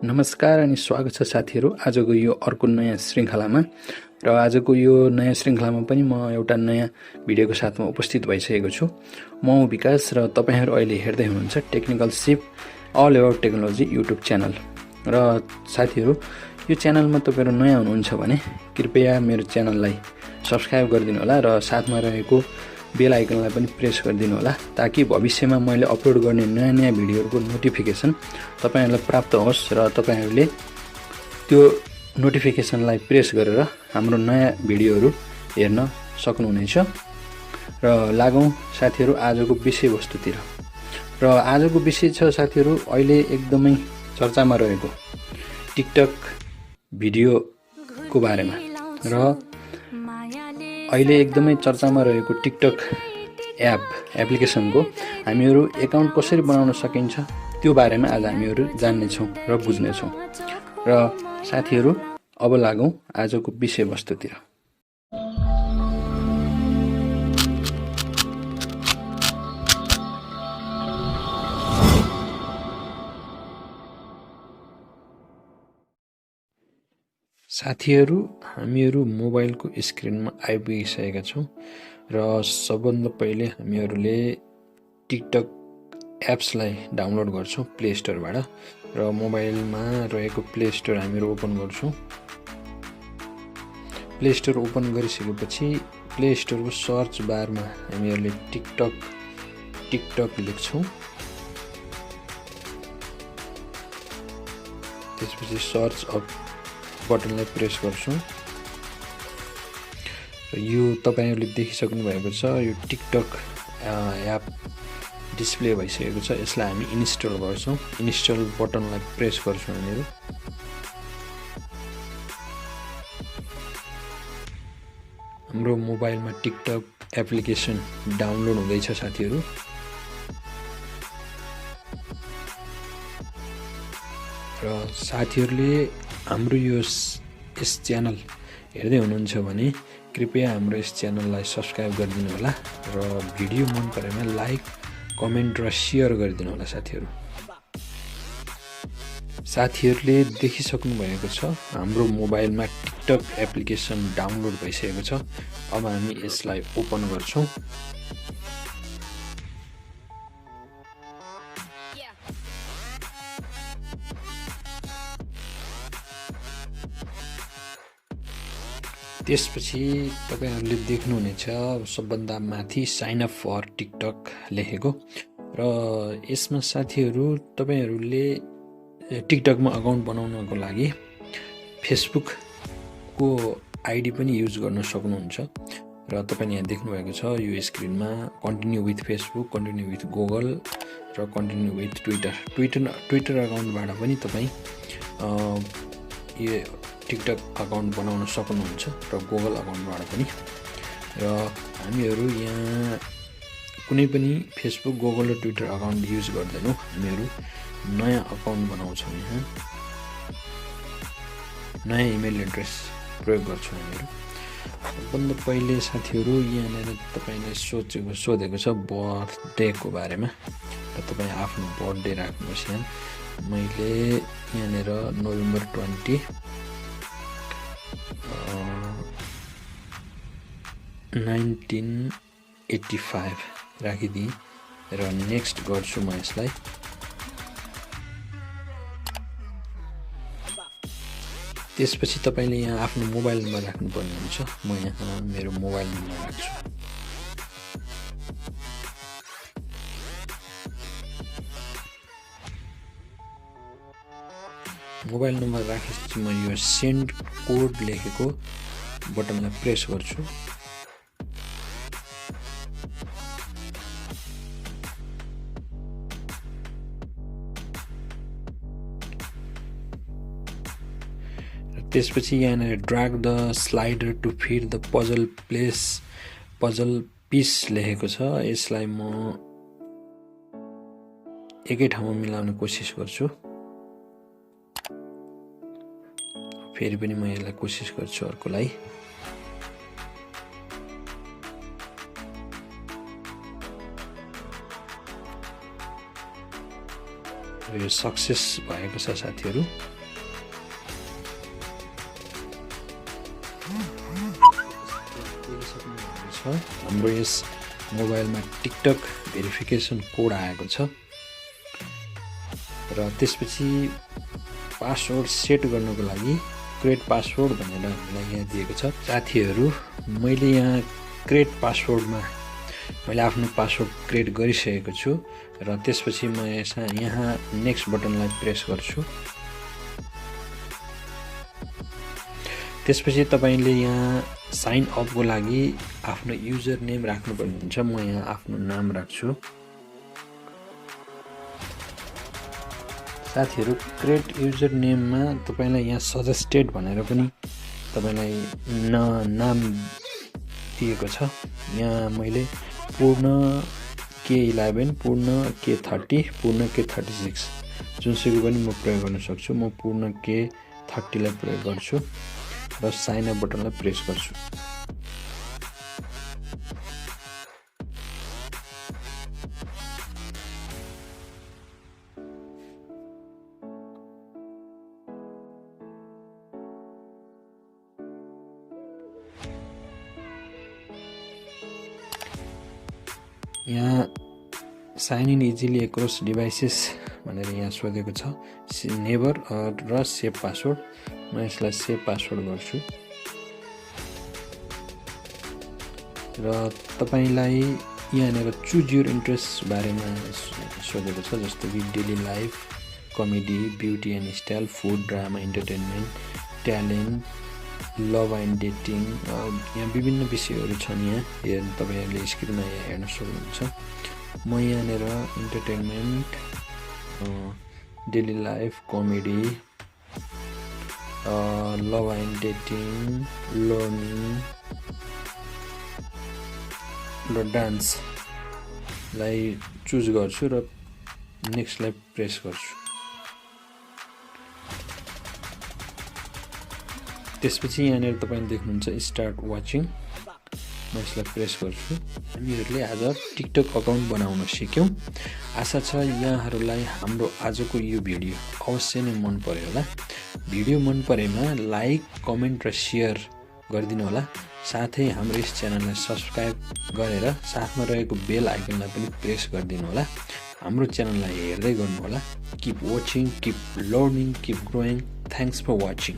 नमस्कार अनि स्वागत छ साथीहरू आजको यो अर्को नयाँ श्रृङ्खलामा। र आजको यो नयाँ श्रृङ्खलामा पनि म एउटा नयाँ भिडियोको साथमा उपस्थित भइसकेको छु। म विकास र तपाईहरू अहिले हेर्दै हुनुहुन्छ technical sip all about technology YouTube channel. र साथीहरू, यो च्यानलमा तपाईहरू नयाँ हुनुहुन्छ भने कृपया मेरो च्यानललाई सब्स्क्राइब गरिदिनु होला र साथमा रहेको बेल आइकनलाई पनि प्रेस गरिदिनु होला, ताकि भविष्यमा मैले अपलोड गर्ने नयाँ नयाँ भिडियोहरूको नोटिफिकेसन तपाईहरुलाई प्राप्त होस् र तपाईहरुले त्यो नोटिफिकेसनलाई प्रेस गरेर हाम्रो नयाँ भिडियोहरू हेर्न सक्नुहुनेछ। र लागौं साथीहरू आजको विषयवस्तुतिर। र आजको विषय छ साथीहरू अहिले एकदमै चर्चामा रहेको टिकटक भिडियोको बारेमा। र अहिले एकदमै चर्चामा रहेको टिकटक एप्लिकेसनको हामीहरू एकाउन्ट कसरी बनाउन सकिन्छ त्यो बारेमा आज हामीहरू जान्नेछौँ र बुझ्नेछौँ। र साथीहरू अब लागौं आजको विषयवस्तुतिर। साथीहरू, हामीहरू मोबाइलको स्क्रिनमा आइपुगिसकेका छौँ र सबभन्दा पहिले हामीहरूले टिकटक एप्सलाई डाउनलोड गर्छौँ प्ले स्टोरबाट। र मोबाइलमा रहेको प्ले स्टोर हामीहरू ओपन गर्छौँ। प्ले स्टोर ओपन गरिसकेपछि प्ले स्टोरको सर्च बारमा हामीहरूले टिकटक लेख्छौँ। त्यसपछि सर्च अप बटनलाई प्रेस गर्छौँ। र यो तपाईहरुले देखिसक्नु भएको छ, यो टिकटक एप डिस्प्ले भइसकेको छ। यसलाई हामी इन्स्टल गर्छौँ। इन्स्टल बटनलाई प्रेस गर्छौँ हामीहरू। हाम्रो मोबाइलमा टिकटक एप्लिकेसन डाउनलोड हुँदैछ साथीहरू। र साथीहरूले हाम्रो यस च्यानल हेर्दै हुनुहुन्छ भने कृपया हाम्रो यस च्यानललाई सब्स्क्राइब गरिदिनु होला र भिडियो मन परेमा लाइक, कमेन्ट र सेयर गरिदिनु होला साथीहरू। साथीहरूले देखिसक्नु भएको छ, हाम्रो मोबाइलमा टिकटक एप्लिकेसन डाउनलोड भइसकेको छ। अब हामी यसलाई ओपन गर्छौँ। त्यसपछि तपाईहरुले देख्नुहुनेछ सबभन्दा माथि साइन अप फर टिकटक लेखेको। र यसमा साथीहरू तपाईहरुले टिकटकमा अकाउन्ट बनाउनको लागि फेसबुकको आइडी पनि युज गर्न सक्नुहुन्छ। र तपाईले यहाँ देख्नुभएको छ यो स्क्रिनमा continue with Facebook, continue with Google र कन्टिन्यू विथ ट्विटर अकाउन्टबाट पनि तपाई यो टिकटक अकाउन्ट बनाउन सक्नुहुन्छ र गुगल अकाउन्टबाट पनि। र हामीहरू यहाँ कुनै पनि फेसबुक, गुगल र ट्विटर अकाउन्ट युज गर्दैनौँ। हामीहरू नयाँ अकाउन्ट बनाउँछौँ। यहाँ नयाँ इमेल एड्रेस प्रयोग गर्छौँ हामीहरू। सबभन्दा पहिले साथीहरू यहाँनिर तपाईले सोधेको छ बर्थडेको बारेमा। र तपाईँ आफ्नो बर्थडे राख्नुहोस्। यहाँ मैले यहाँनिर नोभेम्बर 20 1985 राखिदिएँ र नेक्स्ट गर्छु म यसलाई। त्यसपछि तपाईले यहाँ आफ्नो मोबाइल नम्बर राख्नुपर्ने हुन्छ। म यहाँ मेरो मोबाइल नम्बर राख्छु। मोबाइल नम्बर राखेपछि म यो सेन्ड कोड लेखेको बटनलाई प्रेस गर्छु। त्यसपछि यहाँनिर drag the slider to fit the puzzle piece लेखेको छ। यसलाई म एकै ठाउँमा मिलाउने कोसिस गर्छु। फेरि पनि म यसलाई कोसिस गर्छु अर्कोलाई। यो सक्सेस भएको छ साथीहरू। हाम्रो यस मोबाइलमा टिकटक भेरिफिकेसन कोड आएको छ र त्यसपछि पासवर्ड सेट गर्नको लागि क्रिएट पासवर्ड भनेर हामीलाई यहाँ दिएको छ। साथीहरू, मैले यहाँ क्रिएट पासवर्डमा मैले आफ्नो पासवर्ड क्रिएट गरिसकेको छु र त्यसपछि म यहाँ नेक्स्ट बटनलाई प्रेस गर्छु। त्यसपछि तपाईले यहाँ साइन अपको लागि आफ्नो युजर नेम राख्नुपर्ने हुन्छ। म यहाँ आफ्नो नाम राख्छु। साथीहरू, क्रिएट युजर नेममा तपाईलाई यहाँ सजेस्टेड भनेर पनि तपाईलाई नाम दिएको छ। यहाँ मैले पूर्ण K11, पूर्ण K30, पूर्ण K36 जुनसुकै पनि म प्रयोग गर्न सक्छु। म पूर्ण K30 लाई प्रयोग गर्छु र साइन अप बटनलाई प्रेस गर्छु। यहाँ sign in easily across devices भनेर यहाँ सोधेको छ। नेभर र सेभ पासवर्ड। म यसलाई सेभ पासवर्ड गर्छु र तपाईलाई यहाँनिर चुज योर इन्ट्रेस्ट बारेमा सोधेको छ, जस्तो कि daily life, comedy, beauty and style, food, drama, entertainment, talent, love and dating. यहाँ विभिन्न विषयहरू छन्। यहाँ तपाईहरुले स्क्रिनमा हेर्न सक्नुहुन्छ। म यहाँनिर entertainment, daily life, comedy, love and dating, learning र डान्सलाई चुज गर्छु र नेक्स्टलाई प्रेस गर्छु। त्यसपछि यहाँनिर तपाईले देख्नुहुन्छ स्टार्ट वाचिङ। म यसलाई प्रेस गर्छु। हामीहरूले आज टिकटक अकाउन्ट बनाउन सिक्यौँ। आशा छ यहाँहरूलाई हाम्रो आजको यो भिडियो अवश्य नै मन पर्यो होला। भिडियो मन परेमा लाइक, कमेन्ट र सेयर गरिदिनु होला। साथै हाम्रो यस च्यानललाई सब्स्क्राइब गरेर साथमा रहेको बेल आइकनलाई पनि प्रेस गरिदिनु होला। हाम्रो च्यानललाई हेर्दै गर्नु होला। Keep watching, keep learning, keep growing. Thanks for watching.